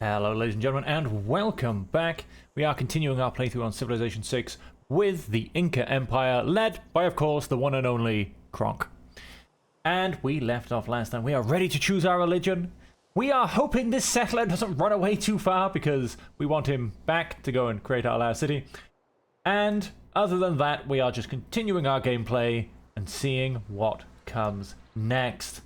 Hello ladies and gentlemen, and welcome back. We are continuing our playthrough on Civilization 6 with the Inca Empire, led by, of course, the one and only Kronk. And we left off last time. We are ready to choose our religion. We are hoping this settler doesn't run away too far, because we want him back to go and create our last city. And other than that, we are just continuing our gameplay and seeing what comes next.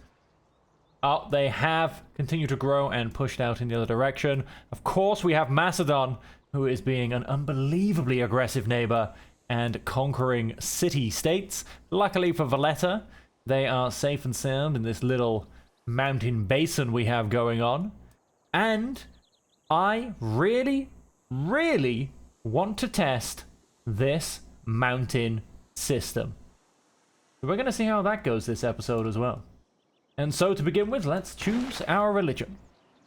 Oh, they have continued to grow and pushed out in the other direction. Of course, we have Macedon, who is being an unbelievably aggressive neighbor and conquering city-states. Luckily for Valletta, they are safe and sound in this little mountain basin we have going on. And I really, really want to test this mountain system. We're going to see how that goes this episode as well. And so, to begin with, let's choose our religion.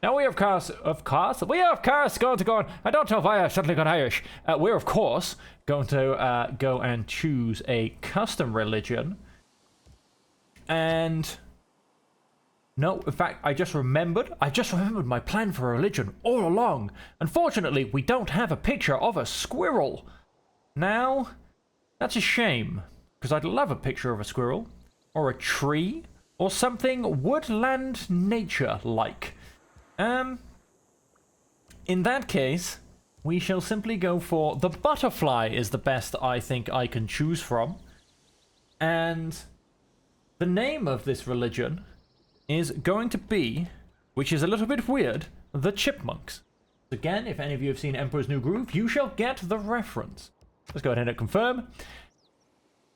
Now, we are, of course, going to go on. I don't know if I suddenly got Irish. We're, of course, going to go and choose a custom religion. And no, in fact, I just remembered my plan for a religion all along. Unfortunately, we don't have a picture of a squirrel. Now, that's a shame, because I'd love a picture of a squirrel or a tree. Or something woodland nature-like. In that case, we shall simply go for the butterfly is the best I think I can choose from. And the name of this religion is going to be, which is a little bit weird, the Chipmunks. Again, if any of you have seen Emperor's New Groove, you shall get the reference. Let's go ahead and confirm.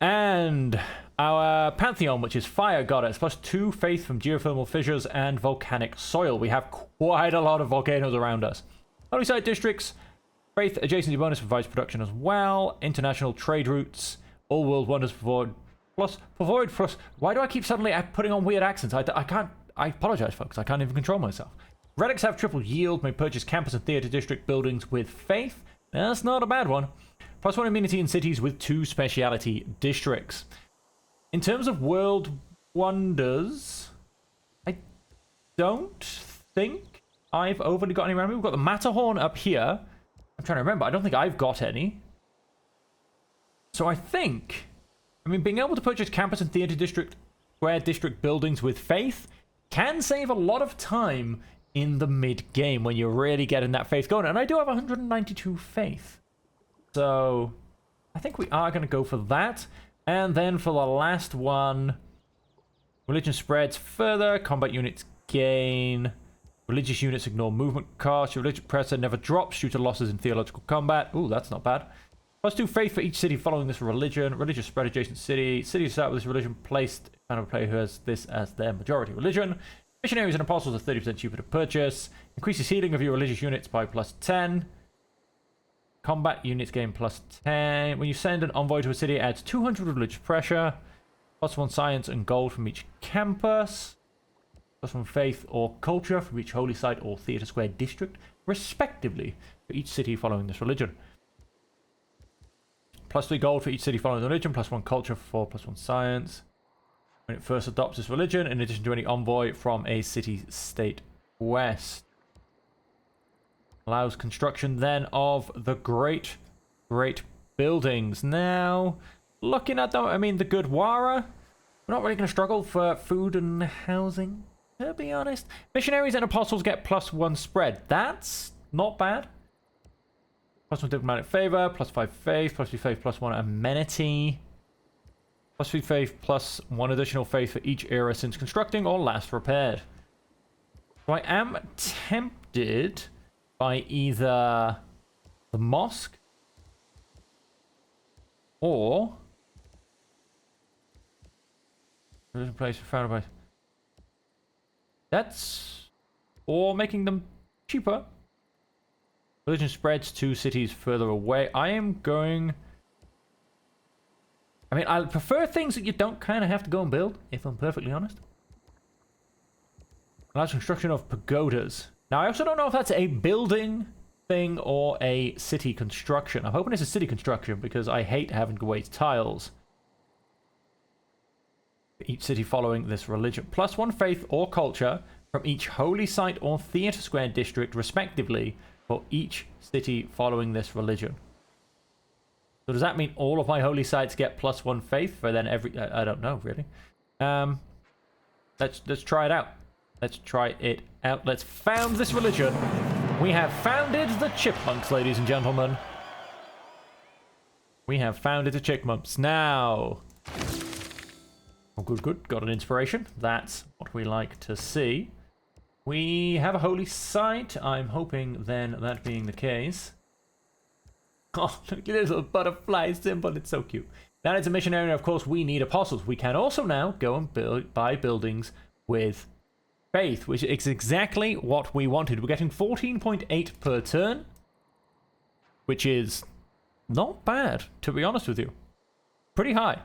And our pantheon, which is fire goddess, +2 faith from geothermal fissures and volcanic soil. We have quite a lot of volcanoes around us. Holy site districts, faith adjacency bonus provides production as well. International trade routes, all world wonders for void plus. Why do I keep suddenly putting on weird accents? I can't. I apologize, folks. I can't even control myself. Relics have triple yield. May purchase campus and theater district buildings with faith. That's not a bad one. +1 immunity in cities with 2 speciality districts. In terms of world wonders, I don't think I've overly got any around me. We've got the Matterhorn up here. I'm trying to remember. I don't think I've got any. So I mean, being able to purchase campus and theater district, square district buildings with faith can save a lot of time in the mid-game when you're really getting that faith going. And I do have 192 faith. So, I think we are going to go for that. And then for the last one, religion spreads further, combat units gain, religious units ignore movement cost, your religious pressure never drops due to losses in theological combat. Ooh, that's not bad. +2 faith for each city following this religion, religious spread adjacent city, cities start with this religion placed, kind of a player who has this as their majority religion. Missionaries and apostles are 30% cheaper to purchase, increases healing of your religious units by +10. Combat units gain +10. When you send an envoy to a city, it adds 200 religious pressure. +1 science and gold from each campus. +1 faith or culture from each holy site or theater square district, respectively, for each city following this religion. +3 gold for each city following the religion. +1 culture for +1 science. When it first adopts this religion, in addition to any envoy from a city-state west. Allows construction then of the great buildings. Now, looking at them, I mean, the Gurdwara, we're not really going to struggle for food and housing, to be honest. Missionaries and apostles get +1 spread. That's not bad. +1 diplomatic favor, +5 faith, +3 faith, +1 amenity. +3 faith, +1 additional faith for each era since constructing or last repaired. So I am tempted by either the mosque or religion place founded by or making them cheaper. Religion spreads to cities further away. I mean, I prefer things that you don't kind of have to go and build, if I'm perfectly honest. Allows construction of pagodas. Now, I also don't know if that's a building thing or a city construction. I'm hoping it's a city construction because I hate having to waste tiles. Each city following this religion. +1 faith or culture from each holy site or theatre square district, respectively, for each city following this religion. So does that mean all of my holy sites get +1 faith for then every... I don't know, really. Let's try it out. Let's try it out. Let's found this religion. We have founded the chipmunks, ladies and gentlemen. We have founded the chipmunks. Now... Oh, good, good. Got an inspiration. That's what we like to see. We have a holy site. I'm hoping then that being the case. Oh, look at this little butterfly symbol. It's so cute. That is a mission area. Of course, we need apostles. We can also now go and buy buildings with faith, which is exactly what we wanted. We're getting 14.8 per turn, which is not bad, to be honest with you. Pretty high.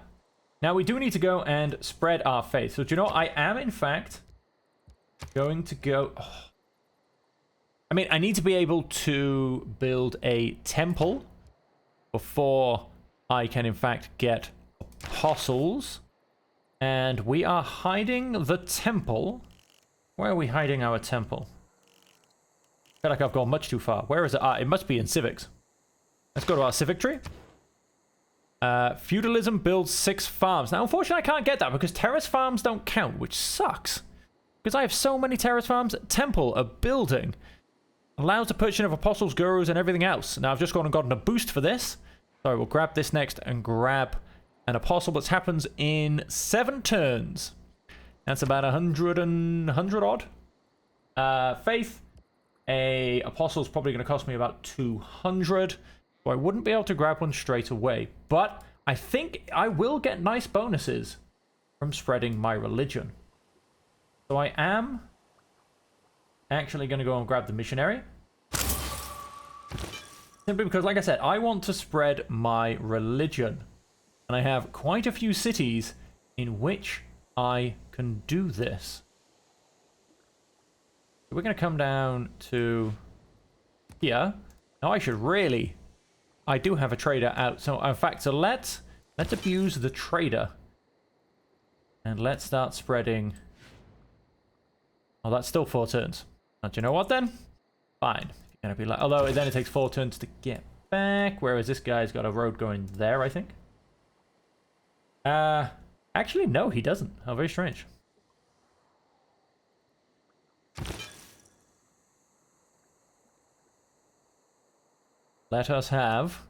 Now, we do need to go and spread our faith. So, do you know, I am, in fact, going to go... Oh. I mean, I need to be able to build a temple before I can, in fact, get apostles. And we are hiding the temple. Where are we hiding our temple? I feel like I've gone much too far. Where is it? Ah, it must be in civics. Let's go to our civic tree. Feudalism builds 6 farms. Now, unfortunately, I can't get that because terrace farms don't count, which sucks. Because I have so many terrace farms. Temple, a building. Allows the purchasing of apostles, gurus, and everything else. Now, I've just gone and gotten a boost for this. So we'll grab this next and grab an apostle. That happens in 7 turns. That's about 100 odd. Faith. A apostle's probably going to cost me about 200. So I wouldn't be able to grab one straight away. But I think I will get nice bonuses from spreading my religion. So I am actually going to go and grab the missionary. Simply because, like I said, I want to spread my religion. And I have quite a few cities in which I can do this. We're going to come down to here. Now I should really... I do have a trader out. So, in fact, so let's abuse the trader. And let's start spreading... Oh, that's still 4 turns. Now, do you know what then? Fine. You're gonna be like, although then it takes 4 turns to get back. Whereas this guy's got a road going there, I think. Actually, no, he doesn't. How very strange. Let us have...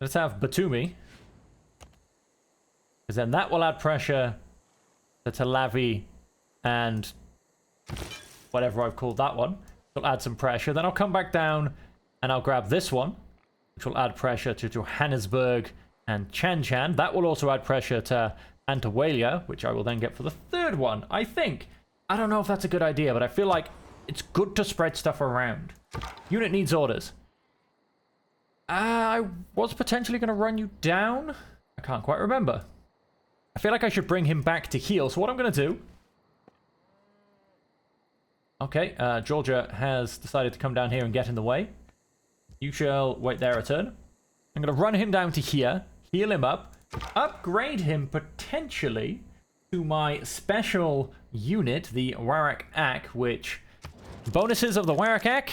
Let's have Batumi. Because then that will add pressure to Talavi and whatever I've called that one. It'll add some pressure. Then I'll come back down and I'll grab this one, which will add pressure to Johannesburg and Chan. That will also add pressure to Antawalia, which I will then get for the 3rd one, I think. I don't know if that's a good idea, but I feel like it's good to spread stuff around. Unit needs orders. I was potentially going to run you down. I can't quite remember. I feel like I should bring him back to heal. So what I'm going to do... Okay, Georgia has decided to come down here and get in the way. You shall wait there a turn. I'm going to run him down to here, heal him up, upgrade him potentially to my special unit, the Warak Ak, which... Bonuses of the Warak Ak.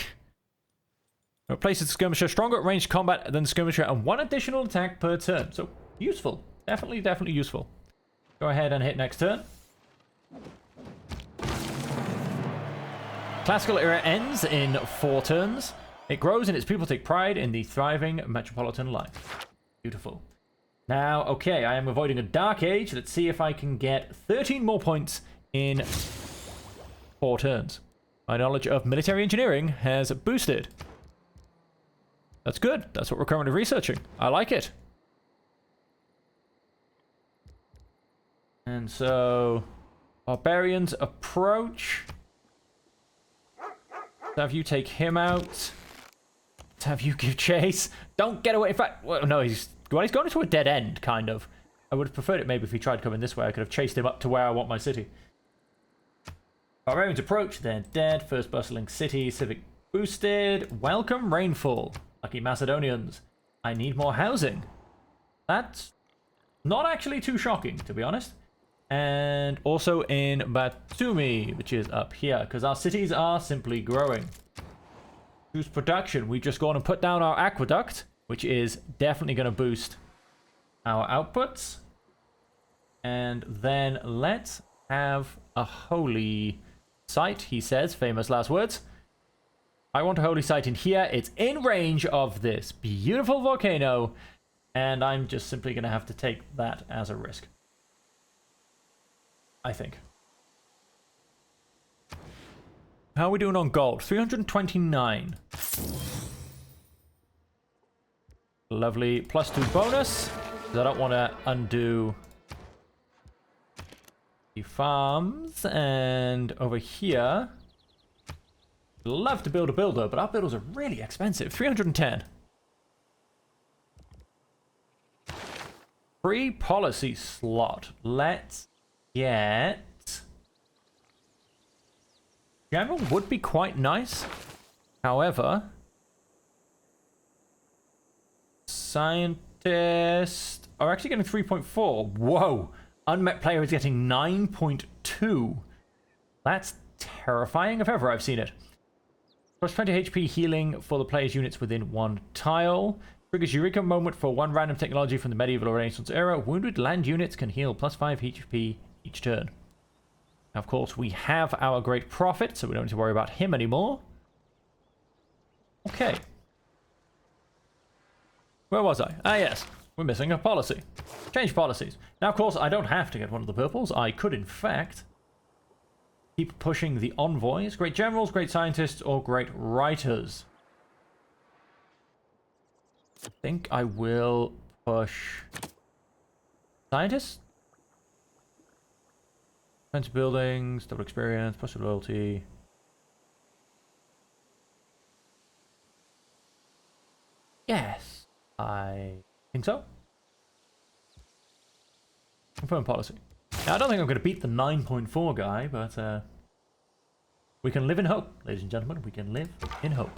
Replaces the skirmisher stronger at ranged combat than the skirmisher and 1 additional attack per turn. So, useful. Definitely useful. Go ahead and hit next turn. Classical era ends in 4 turns. It grows and its people take pride in the thriving metropolitan life. Beautiful. Now, okay, I am avoiding a Dark Age. Let's see if I can get 13 more points in 4 turns. My knowledge of military engineering has boosted. That's good. That's what we're currently researching. I like it. And so, barbarians approach. Let's have you take him out. Let's have you give chase. Don't get away. In fact, well, no, he's going into a dead end, kind of. I would have preferred it maybe if he tried coming this way. I could have chased him up to where I want my city. Barbarians approach. They're dead. First bustling city. Civic boosted. Welcome rainfall. Lucky Macedonians. I need more housing. That's Not actually too shocking, to be honest. And also in Batumi, which is up here, because our cities are simply growing. Boost production. We just gone and put down our aqueduct, which is definitely going to boost our outputs. And then let's have a holy site, he says, famous last words. I want a holy site in here. It's in range of this beautiful volcano, and I'm just simply going to have to take that as a risk. I think. How are we doing on gold? 329. Lovely. +2 bonus. Because I don't want to undo the farms. And over here, I'd love to build a builder, but our builders are really expensive. 310. Free policy slot. Let's get... General would be quite nice. However, scientists are actually getting 3.4. Whoa. Unmet player is getting 9.2. That's terrifying if ever I've seen it. Plus 20 HP healing for the player's units within one tile. Triggers Eureka moment for one random technology from the medieval or Renaissance era. Wounded land units can heal plus 5 HP each turn. Of course, we have our great prophet, so we don't need to worry about him anymore. Okay. Where was I? Ah, yes. We're missing a policy. Change policies. Now, of course, I don't have to get one of the purples. I could, in fact, keep pushing the envoys. Great generals, great scientists, or great writers. I think I will push scientists. Defensive buildings, double experience, plus loyalty. Yes, I think so. Confirm policy. Now, I don't think I'm going to beat the 9.4 guy, but we can live in hope, ladies and gentlemen. We can live in hope.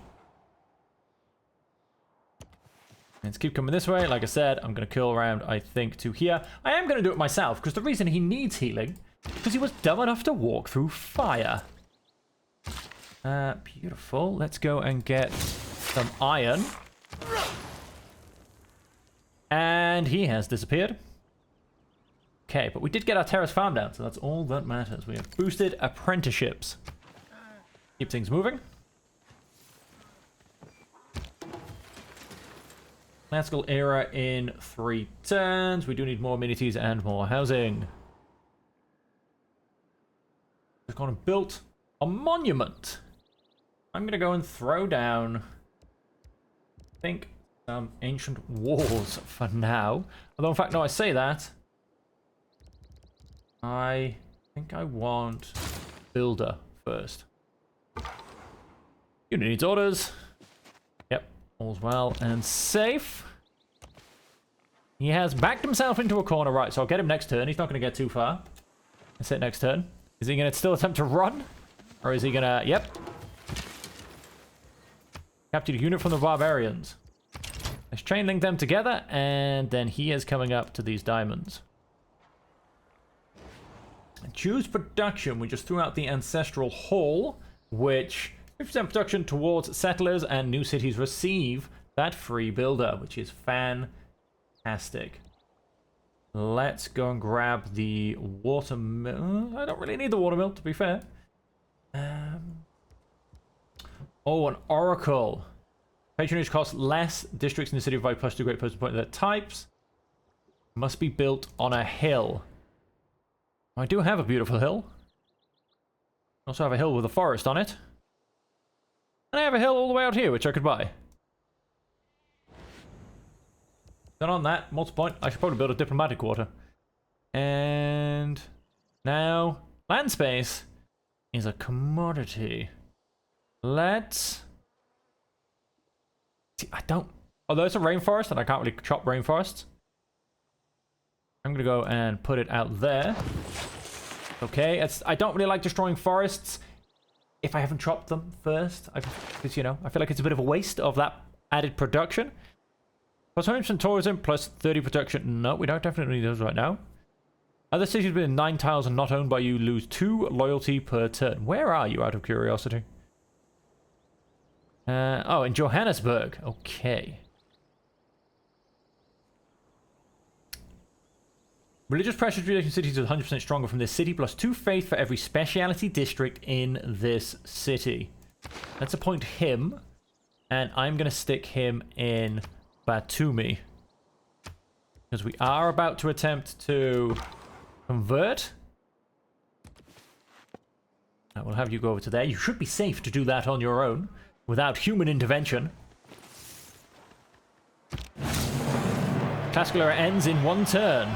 Let's keep coming this way. Like I said, I'm going to curl around, I think, to here. I am going to do it myself, because the reason he needs healing... because he was dumb enough to walk through fire. Beautiful. Let's go and get some iron. And he has disappeared. Okay, but we did get our terrace farm down, so that's all that matters. We have boosted apprenticeships. Keep things moving. Classical era in 3 turns. We do need more amenities and more housing. We've gone and built a monument. I'm going to go and throw down, I think, some ancient walls for now. Although, in fact, no, I say that. I think I want builder first. Unit needs orders. Yep, all's well and safe. He has backed himself into a corner. Right, so I'll get him next turn. He's not going to get too far. That's it, next turn. Is he going to still attempt to run? Or is he going to... Yep. Captured a unit from the barbarians. Let's chain link them together, and then he is coming up to these diamonds. Choose production. We just threw out the ancestral hall, which 50% production towards settlers, and new cities receive that free builder, which is fantastic. Let's go and grab the watermill. I don't really need the watermill, to be fair. Oh, an oracle. Patronage costs less. Districts in the city provide +2 great person point to their types. Must be built on a hill. I do have a beautiful hill. I also have a hill with a forest on it. And I have a hill all the way out here, which I could buy. Then on that, multi-point, I should probably build a diplomatic quarter. And now, land space is a commodity. Let's... see, I don't... although it's a rainforest, and I can't really chop rainforests. I'm going to go and put it out there. Okay, I don't really like destroying forests if I haven't chopped them first. Because, you know, I feel like it's a bit of a waste of that added production. Plus 100% tourism, plus 30 production. No, we don't definitely need those right now. Other cities within 9 tiles and not owned by you lose 2 loyalty per turn. Where are you, out of curiosity? Oh, in Johannesburg. Okay. Religious pressure to relation cities is 100% stronger from this city, plus 2 faith for every speciality district in this city. Let's appoint him, and I'm going to stick him in Batumi. Because we are about to attempt to convert. I will have you go over to there. You should be safe to do that on your own, without human intervention. Classical era ends in 1 turn.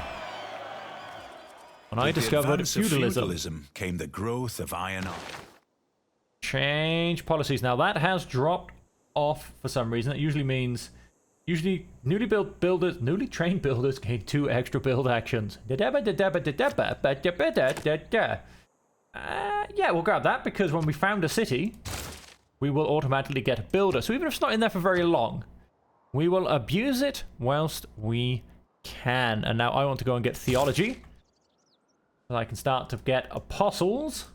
When I discovered feudalism came the growth of iron ore. Change policies. Now that has dropped off for some reason. That usually means newly trained builders gain 2 extra build actions. Yeah, we'll grab that because when we found a city, we will automatically get a builder. So even if it's not in there for very long, we will abuse it whilst we can. And now I want to go and get theology. So I can start to get apostles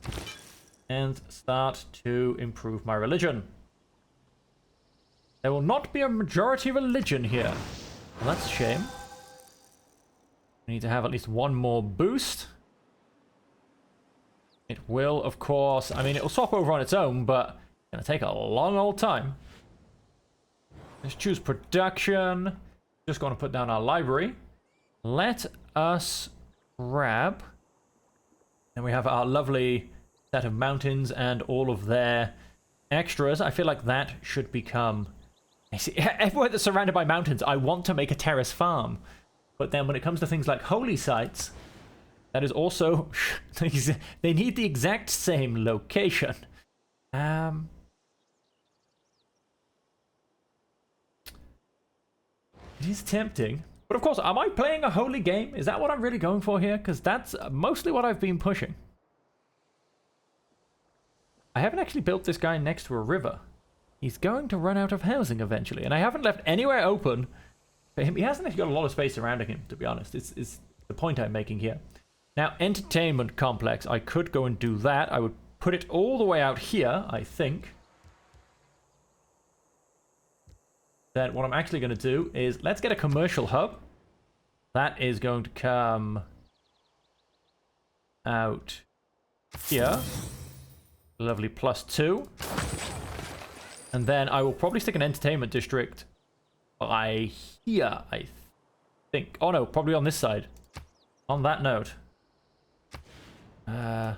and start to improve my religion. There will not be a majority religion here. Well, that's a shame. We need to have at least 1 more boost. It will, of course, I mean, it will swap over on its own, but it's going to take a long old time. Let's choose production. Just going to put down our library. Let us grab... And we have our lovely set of mountains and all of their extras. I feel like that should become... Everywhere that's surrounded by mountains, I want to make a terrace farm. But then when it comes to things like holy sites, that is also... they need the exact same location. It is tempting. But of course, am I playing a holy game? Is that what I'm really going for here? Because that's mostly what I've been pushing. I haven't actually built this guy next to a river. He's going to run out of housing eventually. And I haven't left anywhere open for him. He hasn't actually got a lot of space surrounding him, to be honest. It's the point I'm making here. Now, entertainment complex. I could go and do that. I would put it all the way out here, I think. Then what I'm actually going to do is let's get a commercial hub. That is going to come out here. Lovely, +2. And then I will probably stick an entertainment district by here, I think. Oh no, probably on this side. On that note. No,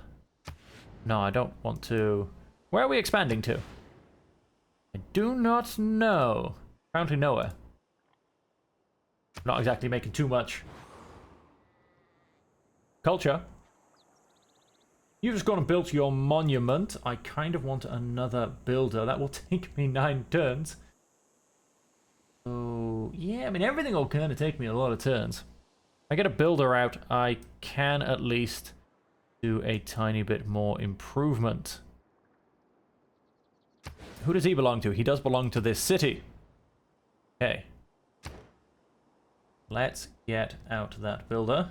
I don't want to... Where are we expanding to? I do not know. Apparently nowhere. Not exactly making too much culture. You've just gone and built your monument. I kind of want another builder. That will take me 9 turns. So, yeah, I mean, everything will kind of take me a lot of turns. If I get a builder out, I can at least do a tiny bit more improvement. Who does he belong to? He does belong to this city. Okay. Let's get out that builder.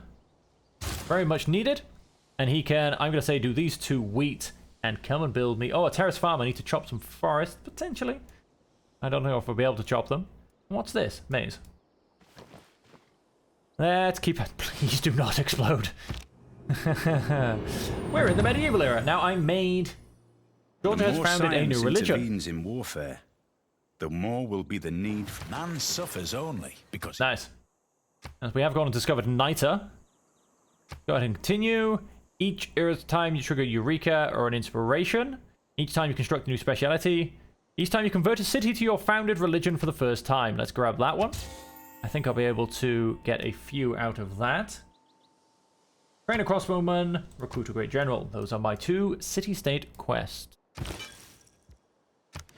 Very much needed. And he can, I'm going to say, do these 2 wheat and come and build me... Oh, a terrace farm. I need to chop some forest, potentially. I don't know if I'll be able to chop them. What's this? Maze. Let's keep it. Please do not explode. We're in the medieval era. Now I made... Georgia has founded a new religion. In warfare, the more will be the need for... Man suffers only because... Nice. As we have gone and discovered Niter. Go ahead and continue. Each era's time you trigger Eureka or an inspiration. Each time you construct a new speciality. Each time you convert a city to your founded religion for the first time. Let's grab that one. I think I'll be able to get a few out of that. Train a crossbowman, recruit a great general. Those are my 2 city-state quests.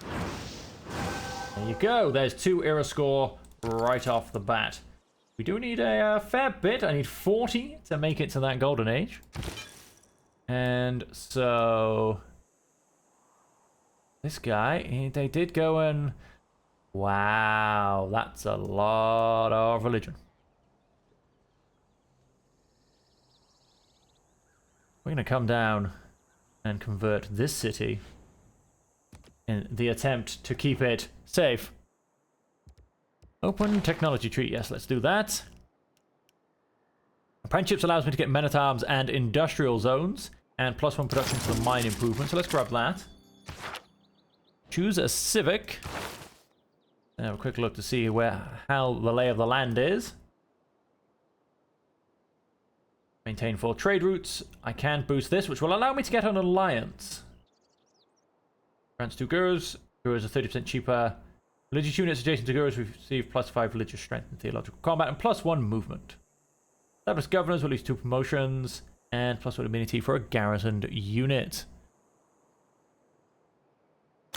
There you go. There's 2 era score right off the bat. We do need a fair bit. I need 40 to make it to that golden age. And so... This guy, they did go and Wow, that's a lot of religion. We're going to come down and convert this city in the attempt to keep it safe. Open technology tree. Yes, let's do that. Apprenticeships allows me to get men-at-arms and industrial zones, and +1 production for the mine improvement. So let's grab that. Choose a civic. And have a quick look to see how the lay of the land is. Maintain 4 trade routes. I can boost this, which will allow me to get an alliance. Grants 2 gurus. Gurus are 30% cheaper. Religious units adjacent to gurus receive +5 religious strength in theological combat and +1 movement. Established governors will lose 2 promotions and +1 immunity for a garrisoned unit.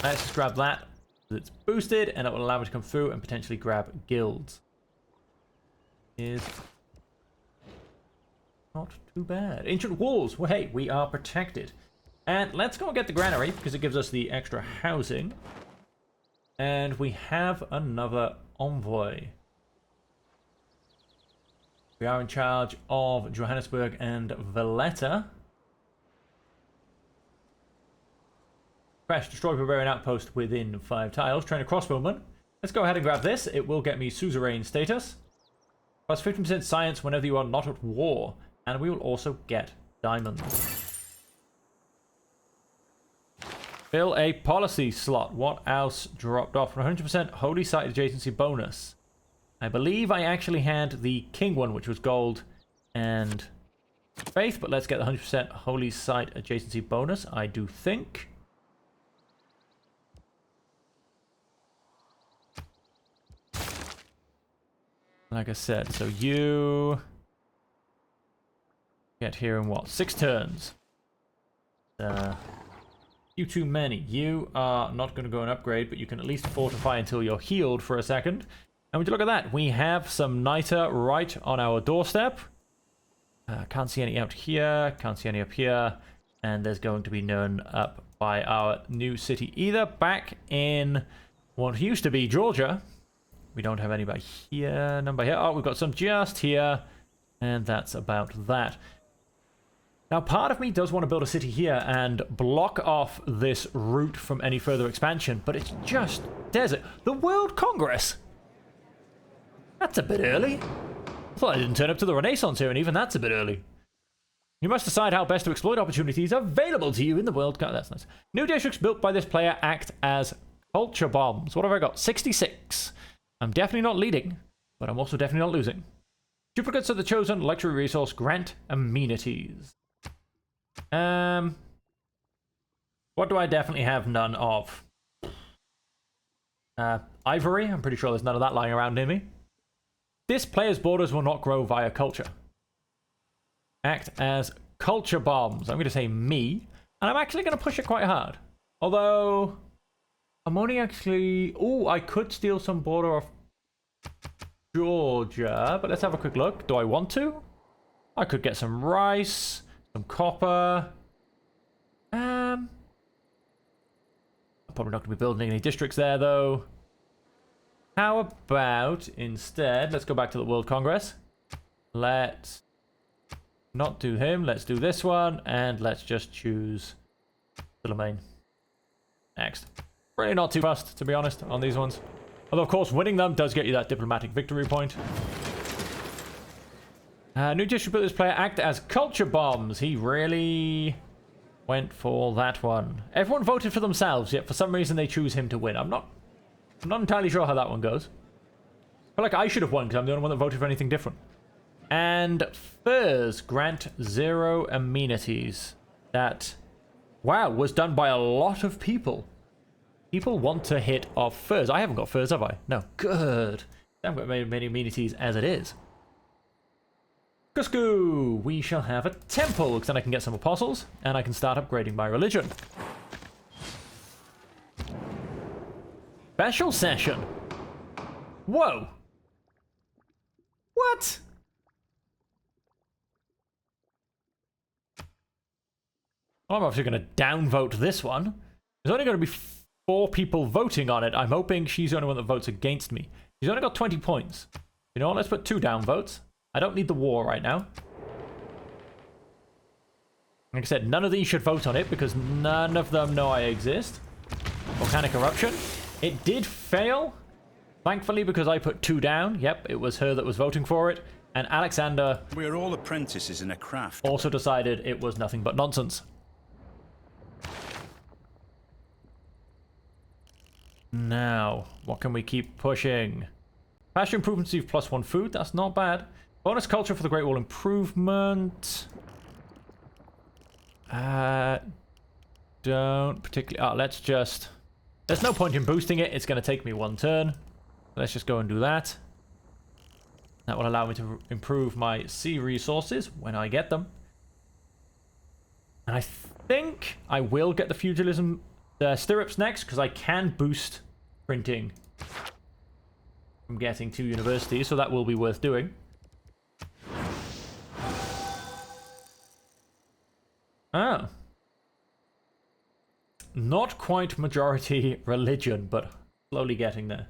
Let's just grab that. It's boosted and it will allow me to come through and potentially grab guilds. Is not too bad. Ancient walls. Well, hey, we are protected. And let's go and get the granary because it gives us the extra housing. And we have another envoy. We are in charge of Johannesburg and Valletta. Crash, destroy barbarian outpost within 5 tiles. Train a crossbowman. Let's go ahead and grab this. It will get me suzerain status. Plus 15% science whenever you are not at war. And we will also get diamonds. Fill a policy slot. What else dropped off? 100% holy site adjacency bonus. I believe I actually had the king one, which was gold and faith, but let's get the 100% holy site adjacency bonus, I do think. Like I said, so you get here in what? 6 turns. You too many. You are not going to go and upgrade, but you can at least fortify until you're healed for a second. And would you look at that? We have some niter right on our doorstep. Can't see any out here. Can't see any up here. And there's going to be none up by our new city either. Back in what used to be Georgia. We don't have any by here. None by here. Oh, we've got some just here. And that's about that. Now, part of me does want to build a city here and block off this route from any further expansion. But it's just desert. The World Congress! That's a bit early. I thought I didn't turn up to the Renaissance here, and even that's a bit early. You must decide how best to exploit opportunities available to you in the world. That's nice. New districts built by this player act as culture bombs. What have I got? 66. I'm definitely not leading, but I'm also definitely not losing. Duplicates of the chosen luxury resource grant amenities. What do I definitely have none of? Ivory. I'm pretty sure there's none of that lying around near me. This player's borders will not grow via culture. Act as culture bombs. I'm going to say me. And I'm actually going to push it quite hard. Although, I'm only actually... Oh, I could steal some border off Georgia. But let's have a quick look. Do I want to? I could get some rice, some copper. I'm probably not going to be building any districts there, though. How about, instead, let's go back to the World Congress. Let's not do him. Let's do this one. And let's just choose Philomene. Next. Really not too fast, to be honest, on these ones. Although, of course, winning them does get you that diplomatic victory point. New district builders player act as culture bombs. He really went for that one. Everyone voted for themselves, yet for some reason they choose him to win. I'm not entirely sure how that one goes. I feel like I should have won because I'm the only one that voted for anything different. And furs grant 0 amenities. That, wow, was done by a lot of people. People want to hit off furs. I haven't got furs, have I? No. Good. I haven't got many amenities as it is. Cusco! We shall have a temple, because then I can get some apostles, and I can start upgrading my religion. Special session. Whoa. What? Well, I'm obviously going to downvote this one. There's only going to be 4 people voting on it. I'm hoping she's the only one that votes against me. She's only got 20 points. You know what? Let's put 2 down votes. I don't need the war right now. Like I said, none of these should vote on it because none of them know I exist. Volcanic eruption. It did fail, thankfully, because I put 2 down. Yep, it was her that was voting for it. And Alexander... We're all apprentices in a craft. Also decided it was nothing but nonsense. Now, what can we keep pushing? Pasture improvement receive +1 food. That's not bad. Bonus culture for the Great Wall improvement. Don't particularly... Oh, let's just... There's no point in boosting it. It's going to take me 1 turn. Let's just go and do that. That will allow me to improve my sea resources when I get them. And I think I will get the feudalism stirrups next, because I can boost printing from getting 2 universities, so that will be worth doing. Oh. Not quite majority religion, but slowly getting there.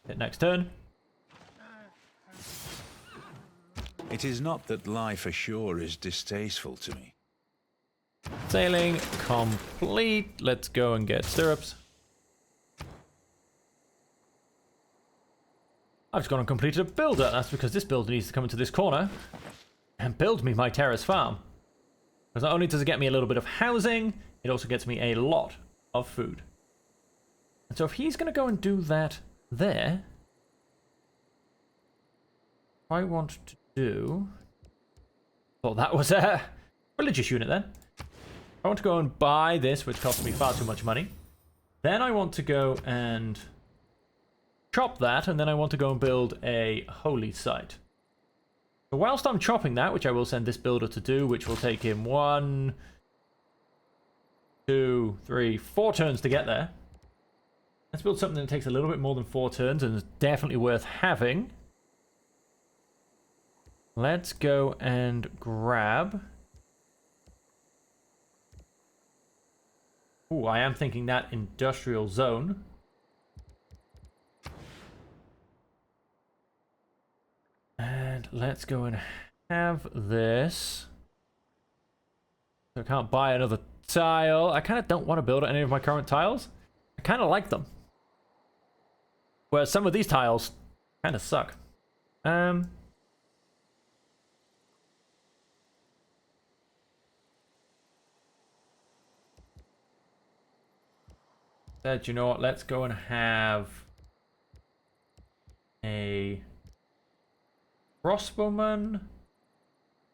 Hit next turn. It is not that life ashore is distasteful to me. Sailing complete. Let's go and get stirrups. I've just gone and completed a builder. That's because this builder needs to come into this corner and build me my terrace farm. Because not only does it get me a little bit of housing, it also gets me a lot of food. And so if he's going to go and do that there, I want to do... Well, that was a religious unit then. I want to go and buy this, which costs me far too much money. Then I want to go and chop that, and then I want to go and build a holy site. So whilst I'm chopping that, which I will send this builder to do, which will take him 1, 2, 3, 4 turns to get there. Let's build something that takes a little bit more than 4 turns and is definitely worth having. Let's go and grab... Ooh, I am thinking that industrial zone. And let's go and have this. So I can't buy another tile. I kind of don't want to build any of my current tiles. I kind of like them. Whereas some of these tiles kind of suck. Said, you know what? Let's go and have a crossbowman.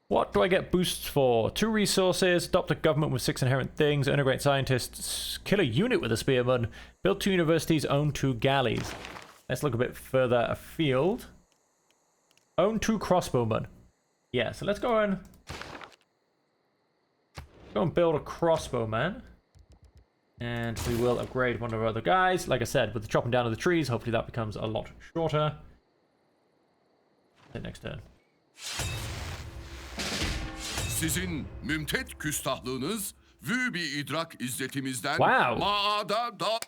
What do I get boosts for? 2 resources, adopt a government with 6 inherent things, earn a great scientist, kill a unit with a spearman, build 2 universities, own 2 galleys. Let's look a bit further afield. Own 2 crossbowmen. Yeah, so let's go and build a crossbowman. And we will upgrade one of our other guys. Like I said, with the chopping down of the trees, hopefully that becomes a lot shorter. Next turn. Sizin mümtet küstahlığınız vü bir idrak izzetimizden Wow. maada da...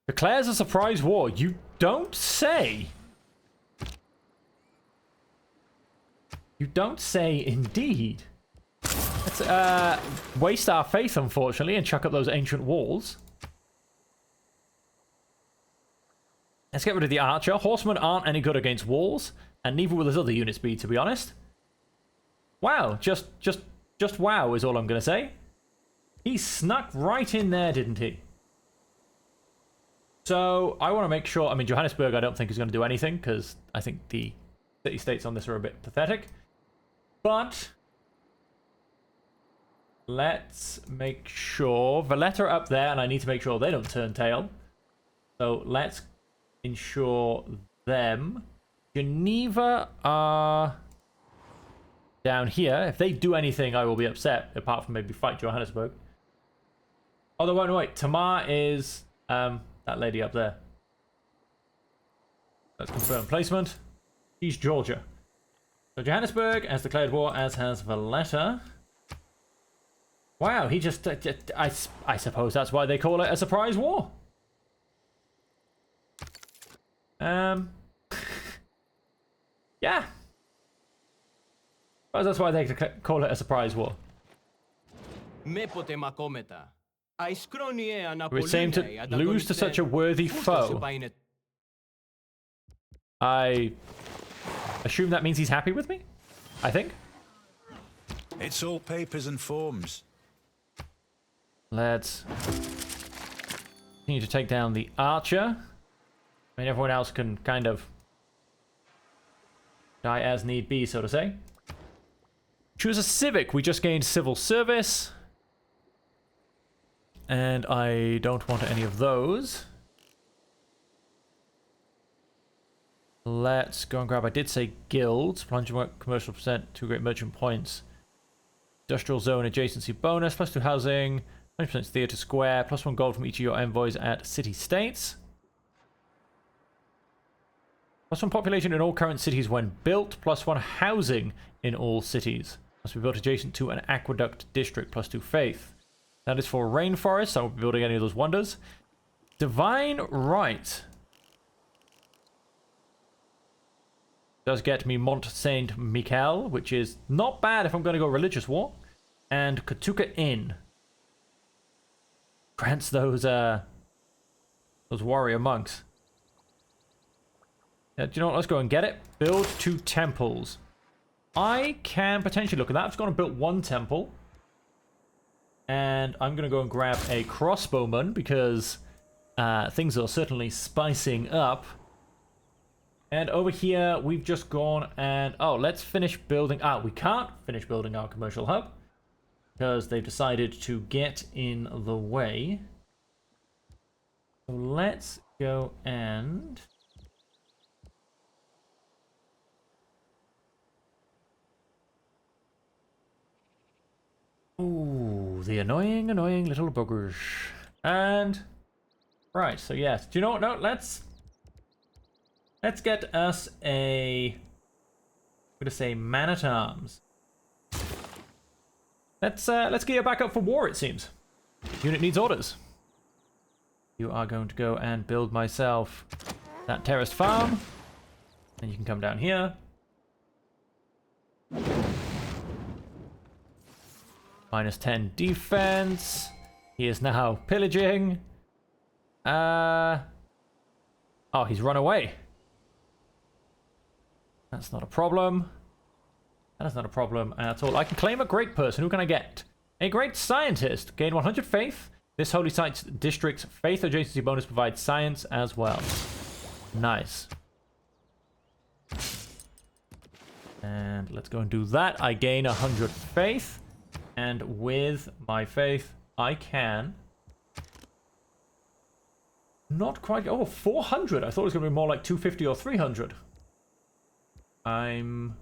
Declares a surprise war. You don't say. You don't say indeed. Let's waste our faith, unfortunately, and chuck up those ancient walls. Let's get rid of the archer. Horsemen aren't any good against walls, and neither will his other units be, to be honest. Wow, just wow is all I'm going to say. He snuck right in there, didn't he? So, I want to make sure... I mean, Johannesburg I don't think is going to do anything, because I think the city-states on this are a bit pathetic. But... let's make sure... Valletta are up there, and I need to make sure they don't turn tail. So, let's ensure them. Geneva are down here. If they do anything, I will be upset, apart from maybe fight Johannesburg. Although, wait, Tamar is that lady up there. Let's confirm placement. She's Georgia. So Johannesburg has declared war, as has Valletta. Wow, he just... I suppose that's why they call it a surprise war. Yeah. Well, that's why they call it a surprise war. We seem to lose to such a worthy foe. I assume that means he's happy with me? I think. It's all papers and forms. Let's continue to take down the archer. I mean, everyone else can kind of die as need be, so to say. Choose a civic. We just gained civil service. And I don't want any of those. Let's go and grab, I did say guilds. Plunge commercial percent, 2 great merchant points. Industrial zone adjacency bonus, +2 housing, 20% theatre square, +1 gold from each of your envoys at city-states. +1 population in all current cities when built, +1 housing in all cities. Must be built adjacent to an aqueduct district, +2 faith. That is for rainforest, I won't be building any of those wonders. Divine right. Does get me Mont Saint Michel, which is not bad if I'm going to go religious war. And Katuka Inn. Grants those warrior monks. Do you know what? Let's go and get it. Build 2 temples. I can potentially look at that. I'm just going to build 1 temple. And I'm going to go and grab a crossbowman because things are certainly spicing up. And over here, we've just gone and... Oh, let's finish building... we can't finish building our commercial hub. Because they've decided to get in the way. So let's go and... Ooh, the annoying little buggers. And... Right, so yes. Do you know what? No, let's get us a... I'm going to say man-at-arms. Let's gear back up for war, it seems. Unit needs orders. You are going to go and build myself that terraced farm. And you can come down here. -10 defense. He is now pillaging. Oh, he's run away. That's not a problem. That is not a problem at all. I can claim a great person. Who can I get? A great scientist. Gain 100 faith. This holy site district's faith adjacency bonus provides science as well. Nice. And let's go and do that. I gain 100 faith. And with my faith, I can... Not quite... Oh, 400. I thought it was going to be more like 250 or 300. I'm...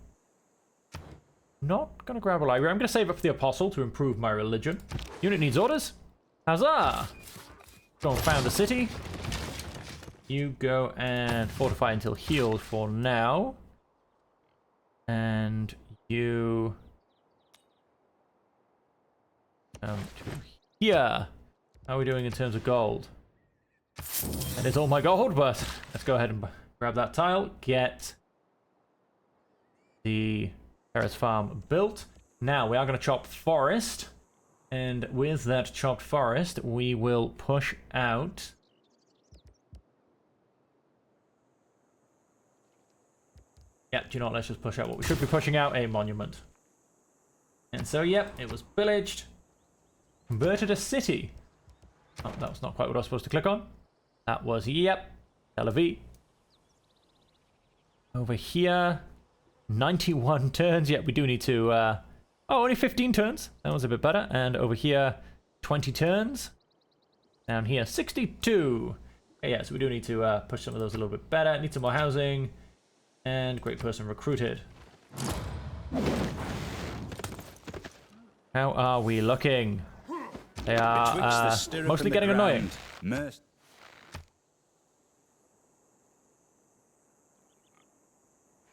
not going to grab a library. I'm going to save up for the apostle to improve my religion. Unit needs orders. Huzzah! Go and found a city. You go and fortify until healed for now. And you... come to here. How are we doing in terms of gold? That is all my gold, but let's go ahead and grab that tile. Get the terrace farm built. Now we are going to chop forest. And with that chopped forest, we will push out... Yeah, do you know what? Let's just push out what we should be pushing out, a monument. And so, yep, it was pillaged. Converted a city. Oh, that was not quite what I was supposed to click on. That was, yep, Tel Aviv. Over here, 91 turns. Yep, we do need to... oh, only 15 turns. That was a bit better. And over here, 20 turns. Down here, 62. Okay, yeah, so we do need to push some of those a little bit better. Need some more housing. And great person recruited. How are we looking? They are mostly getting annoying.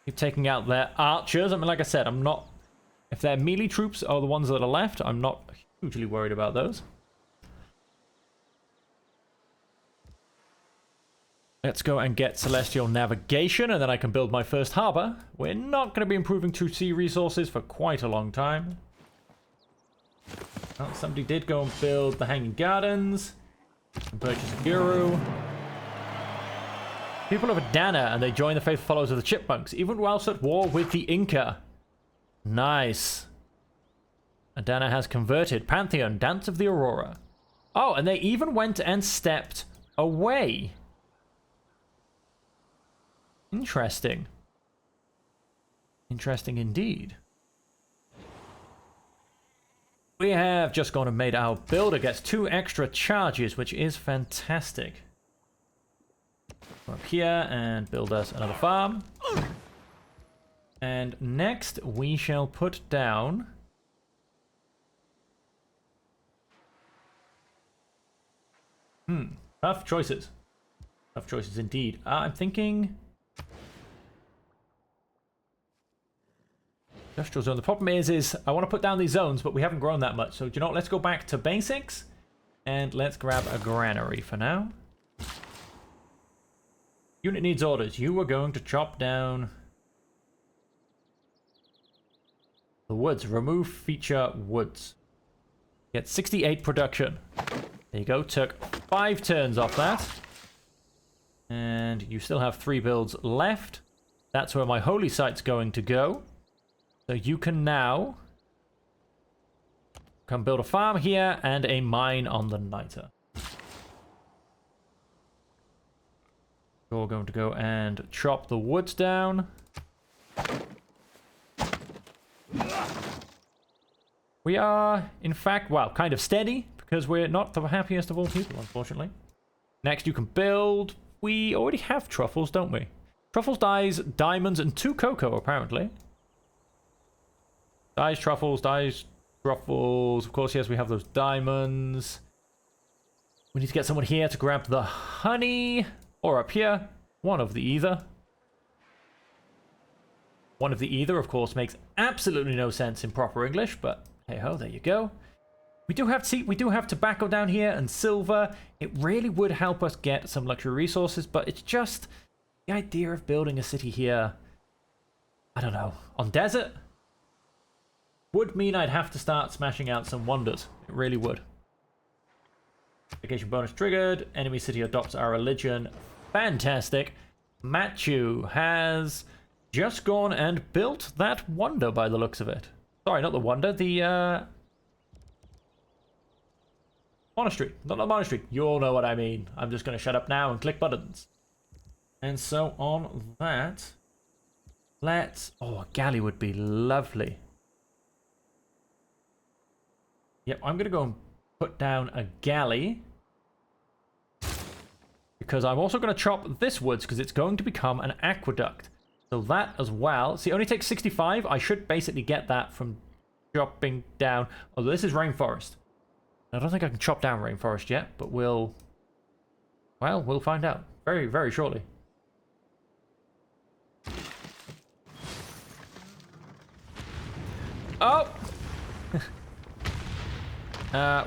Keep taking out their archers. I mean, like I said, I'm not... If their melee troops are the ones that are left, I'm not hugely worried about those. Let's go and get Celestial Navigation, and then I can build my first harbor. We're not going to be improving 2C resources for quite a long time. Well, somebody did go and build the Hanging Gardens and purchase a Guru. People of Adana, and they join the faithful followers of the Chipmunks, even whilst at war with the Inca. Nice. Adana has converted. Pantheon, Dance of the Aurora. Oh, and they even went and stepped away. Interesting. Interesting indeed. We have just gone and made our builder gets 2 extra charges, which is fantastic. Go up here and build us another farm. And next we shall put down... Tough choices. Tough choices indeed. I'm thinking... Industrial zone. The problem is I want to put down these zones, but we haven't grown that much. So, do you know what? Let's go back to basics. And let's grab a granary for now. Unit needs orders. You are going to chop down... the woods. Remove feature woods. Get 68 production. There you go. Took 5 turns off that. And you still have 3 builds left. That's where my holy site's going to go. So you can now come build a farm here and a mine on the Niter. You're going to go and chop the woods down. We are, in fact, well, kind of steady, because we're not the happiest of all people, unfortunately. Next, you can build... We already have truffles, don't we? Truffles, dyes, diamonds, and 2 cocoa, apparently. Dyes, truffles, dyes, truffles. Of course, yes, we have those diamonds. We need to get someone here to grab the honey. Or up here. One of the either. One of the either, of course, makes absolutely no sense in proper English, but hey-ho, there you go. We do have tobacco down here and silver. It really would help us get some luxury resources, but it's just the idea of building a city here, I don't know, on desert would mean I'd have to start smashing out some wonders. It really would. Vacation bonus triggered. Enemy city adopts our religion. Fantastic. Machu has just gone and built that wonder by the looks of it. Sorry, not the wonder, the monastery. Not the monastery. You all know what I mean. I'm just going to shut up now and click buttons. And so on that, let's... Oh, a galley would be lovely. Yep, I'm going to go and put down a galley. Because I'm also going to chop this woods because it's going to become an aqueduct. So that as well. See, it only takes 65. I should basically get that from chopping down. Although this is rainforest. I don't think I can chop down rainforest yet, but we'll find out very, very shortly. Oh!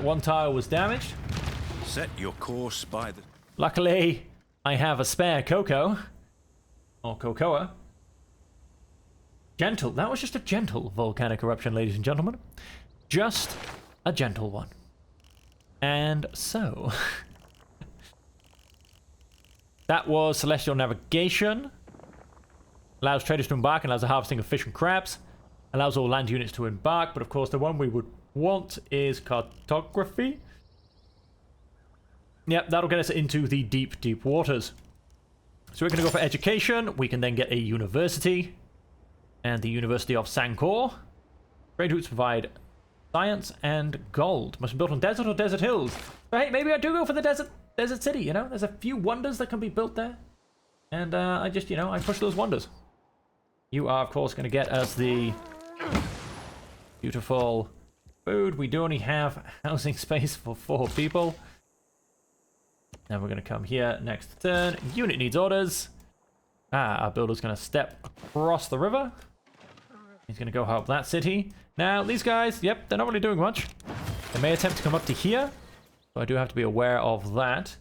One tile was damaged. Set your course by the... Luckily, I have a spare cocoa. Or cocoa. Gentle. That was just a gentle volcanic eruption, ladies and gentlemen. Just a gentle one. And so... that was Celestial Navigation. Allows traders to embark and allows the harvesting of fish and crabs. Allows all land units to embark, but of course the one we would want is cartography. Yep, that'll get us into the deep, deep waters. So we're going to go for education. We can then get a university. And the University of Sankor. Trade routes provide science and gold. Must be built on desert or desert hills. But hey, maybe I do go for the desert city, you know? There's a few wonders that can be built there. And I just, you know, I push those wonders. You are, of course, going to get us the beautiful food. We do only have housing space for 4 people. Now we're going to come here next turn. Unit needs orders. Our builder's going to step across the river. He's going to go help that city. Now, these guys, yep, they're not really doing much. They may attempt to come up to here, so I do have to be aware of that.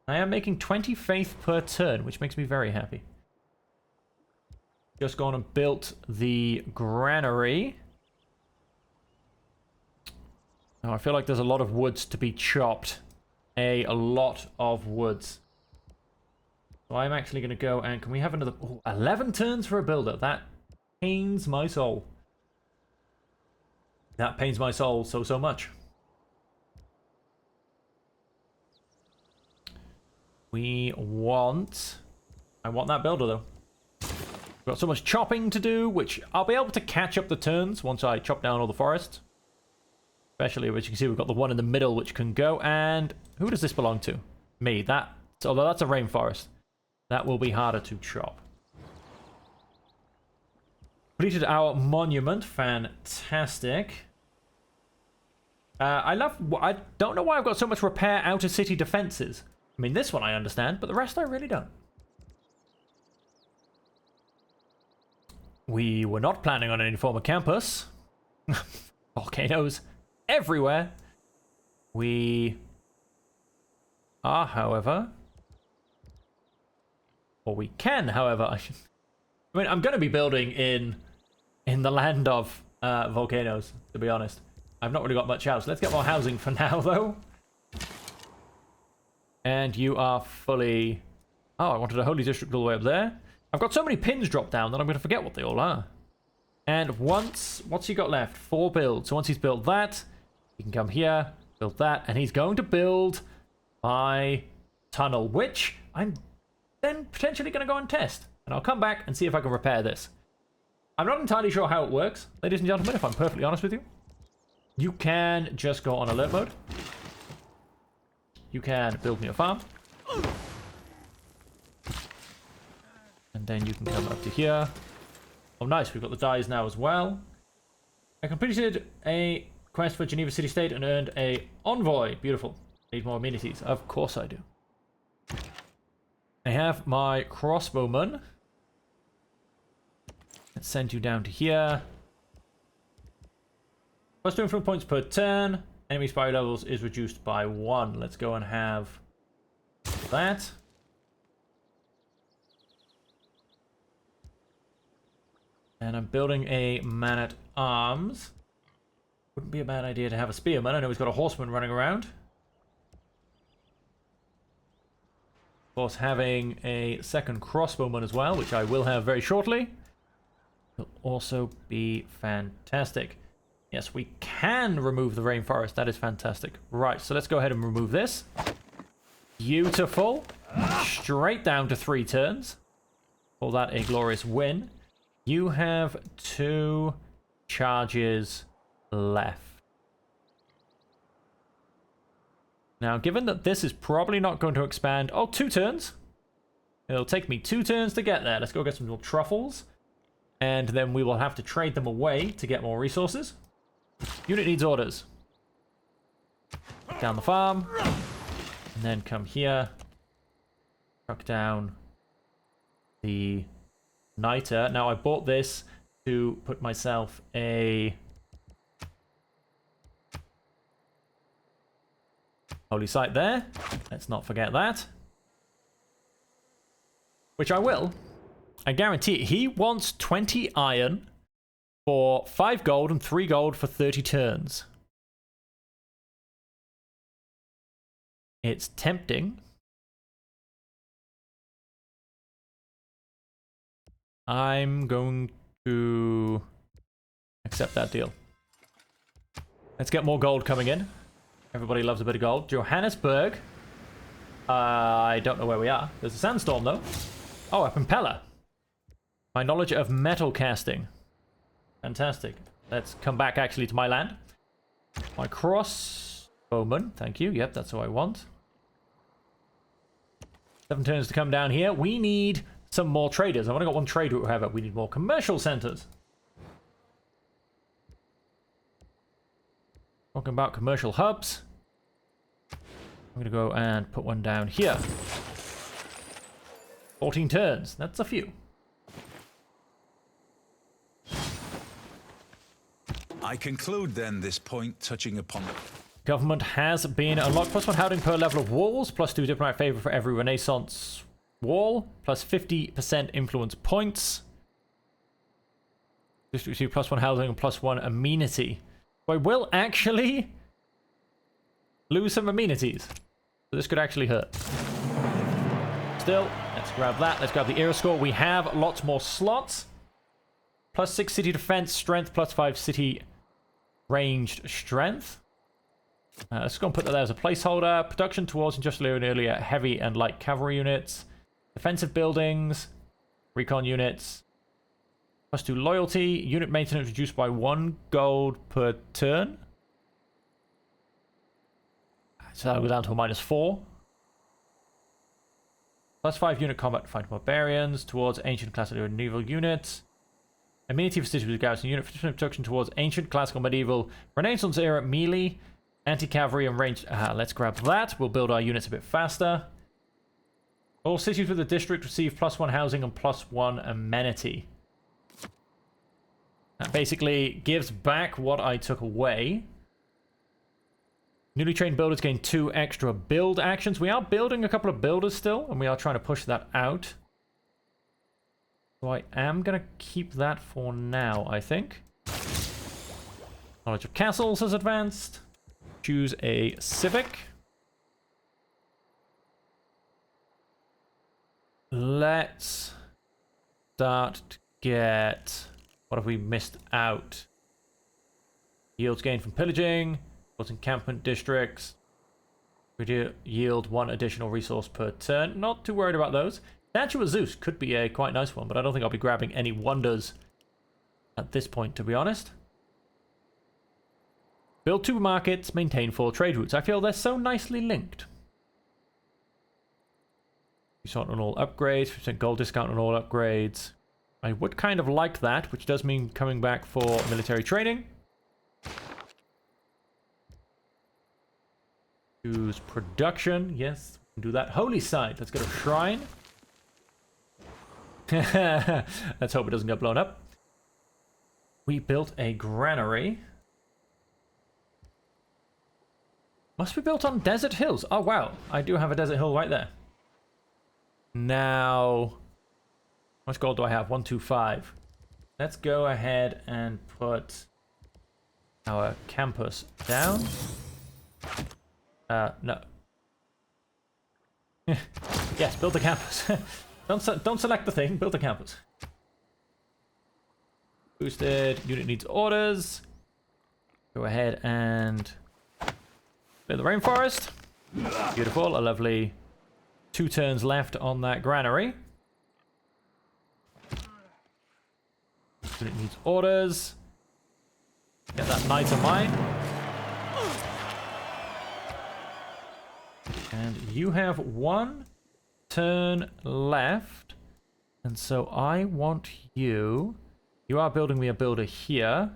I am making 20 faith per turn, which makes me very happy. Just gone and built the granary. Now I feel like there's a lot of woods to be chopped. A lot of woods. So I'm actually going to go and... Can we have another... Ooh, 11 turns for a builder. That pains my soul. That pains my soul so much. I want that builder, though. We've got so much chopping to do, which I'll be able to catch up the turns once I chop down all the forests. Especially, as you can see, we've got the one in the middle which can go. And who does this belong to? Me. Although that's a rainforest. That will be harder to chop. Completed our monument. Fantastic. I don't know why I've got so much repair outer city defenses. I mean, this one I understand, but the rest I really don't. We were not planning on any form of campus. Volcanoes everywhere. We are, however... Or we can, however... I mean, I'm going to be building in the land of volcanoes, to be honest. I've not really got much else. Let's get more housing for now, though. And you are fully... Oh, I wanted a holy district all the way up there. I've got so many pins dropped down that I'm going to forget what they all are. And what's he got left? 4 builds. So once he's built that, he can come here, build that, and he's going to build my tunnel, which I'm then potentially going to go and test. And I'll come back and see if I can repair this. I'm not entirely sure how it works, ladies and gentlemen, if I'm perfectly honest with you. You can just go on alert mode. You can build me a farm. And then you can come up to here. Oh, nice. We've got the dyes now as well. I completed a quest for Geneva City State and earned a envoy. Beautiful. Need more amenities. Of course I do. I have my crossbowman. Let's send you down to here. Plus 2 influence points per turn. Enemy spy levels is reduced by 1. Let's go and have that. And I'm building a man-at-arms. Wouldn't be a bad idea to have a spearman. I know he's got a horseman running around. Of course, having a second crossbowman as well, which I will have very shortly, will also be fantastic. Yes, we can remove the rainforest. That is fantastic. Right, so let's go ahead and remove this. Beautiful. Straight down to 3 turns. Call that a glorious win. You have 2 charges left. Now, given that this is probably not going to expand... Oh, 2 turns. It'll take me 2 turns to get there. Let's go get some more truffles. And then we will have to trade them away to get more resources. Unit needs orders. Down the farm. And then come here. Truck down the niter. Now, I bought this to put myself a... holy site there. Let's not forget that. Which I will. I guarantee it. He wants 20 iron for 5 gold and 3 gold for 30 turns. It's tempting. I'm going to accept that deal. Let's get more gold coming in. Everybody loves a bit of gold. Johannesburg. I don't know where we are. There's a sandstorm, though. Oh, a impeller. My knowledge of metal casting. Fantastic. Let's come back, actually, to my land. My crossbowman. Thank you. Yep, that's what I want. 7 turns to come down here. We need some more traders. I've only got 1 trader, however. We need more commercial centers. Talking about commercial hubs. I'm going to go and put one down here. 14 turns. That's a few. I conclude then this point touching upon Government has been unlocked. +1 housing per level of walls. +2 diplomatic favor for every Renaissance wall. Plus 50% influence points. District receive +1 housing and +1 amenity. So I will actually lose some amenities. So this could actually hurt. Still, let's grab that. Let's grab the era score. We have lots more slots. +6 city defense strength. +5 city ranged strength. Let's go and put that there as a placeholder. Production towards industrial and earlier heavy and light cavalry units. Defensive buildings. Recon units. +2 loyalty. Unit maintenance reduced by 1 gold per turn. So that'll go down to a -4. +5 unit combat to fight barbarians. Towards ancient classical and medieval units. Amenity for cities with garrison unit. Production towards ancient classical medieval Renaissance era melee. Anti-cavalry and ranged... let's grab that. We'll build our units a bit faster. All cities with the district receive +1 housing and +1 amenity. That basically gives back what I took away. Newly trained builders gain 2 extra build actions. We are building a couple of builders still, and we are trying to push that out. So I am going to keep that for now, I think. Knowledge of castles has advanced. Choose a civic. Let's start to get... What have we missed out? Yields gained from pillaging. Encampment districts. We do yield 1 additional resource per turn. Not too worried about those. Statue of Zeus could be a quite nice one, but I don't think I'll be grabbing any wonders at this point, to be honest. Build 2 markets, maintain 4 trade routes. I feel they're so nicely linked. Discount on all upgrades, 50% gold discount on all upgrades. I would kind of like that, which does mean coming back for military training. Choose production. Yes, we can do that. Holy site. Let's get a shrine. Let's hope it doesn't get blown up. We built a granary. Must be built on desert hills. Oh, wow. I do have a desert hill right there. Now, how much gold do I have? 125. Let's go ahead and put our campus down. No. Yes, build the campus. Don't select the thing. Build the campus. Boosted. Unit needs orders. Go ahead and build the rainforest. Beautiful. A lovely 2 turns left on that granary. Unit needs orders. Get that knight of mine. And you have 1 turn left. And so I want you... You are building me a builder here.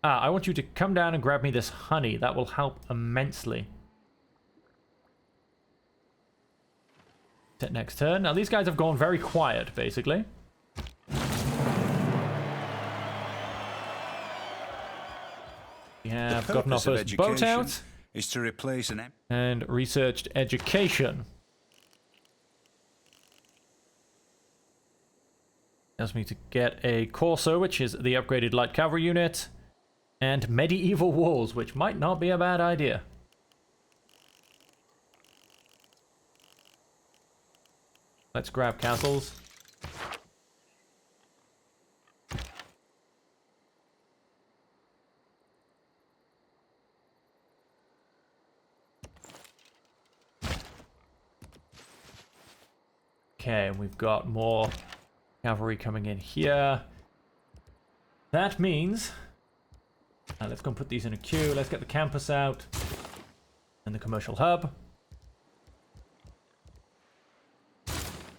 I want you to come down and grab me this honey. That will help immensely. Set next turn. Now these guys have gone very quiet, basically. We have gotten our first boat out. Is to replace an and researched education. Allows me to get a Corso, which is the upgraded light cavalry unit, and medieval walls, which might not be a bad idea. Let's grab castles. Okay, we've got more cavalry coming in here. That means... let's go and put these in a queue. Let's get the campus out. And the commercial hub.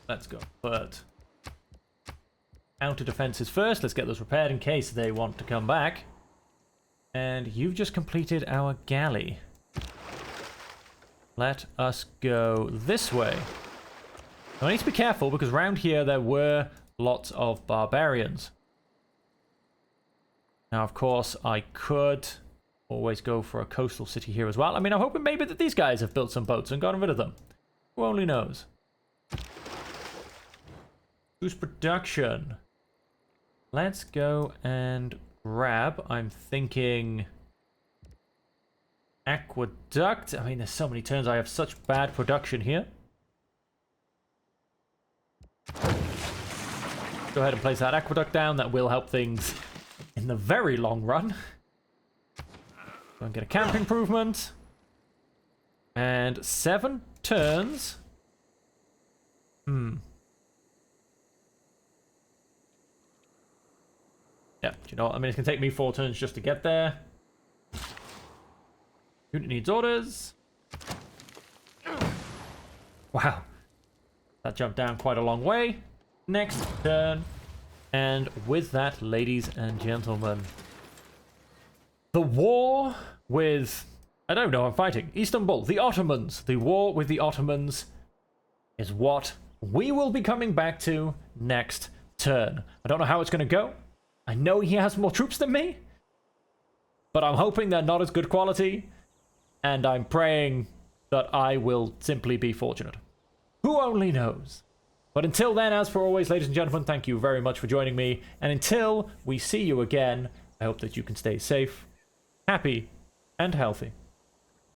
Let's go. But outer defenses first. Let's get those repaired in case they want to come back. And you've just completed our galley. Let us go this way. I need to be careful because around here there were lots of barbarians. Now, of course, I could always go for a coastal city here as well. I mean, I'm hoping maybe that these guys have built some boats and gotten rid of them. Who only knows? Who's production? Let's go and grab, I'm thinking, aqueduct. I mean, there's so many turns. I have such bad production here. Go ahead and place that aqueduct down. That will help things in the very long run. Go and get a camp improvement. And 7 turns. Yeah, do you know what? I mean, it's going to take me 4 turns just to get there. Unit needs orders. Wow. That jumped down quite a long way. Next turn. And with that, ladies and gentlemen, the war with... I don't know, I'm fighting. Istanbul, the Ottomans. The war with the Ottomans is what we will be coming back to next turn. I don't know how it's going to go. I know he has more troops than me, but I'm hoping they're not as good quality, and I'm praying that I will simply be fortunate. Who only knows? But until then, as for always, ladies and gentlemen, thank you very much for joining me, and until we see you again, I hope that you can stay safe, happy, and healthy.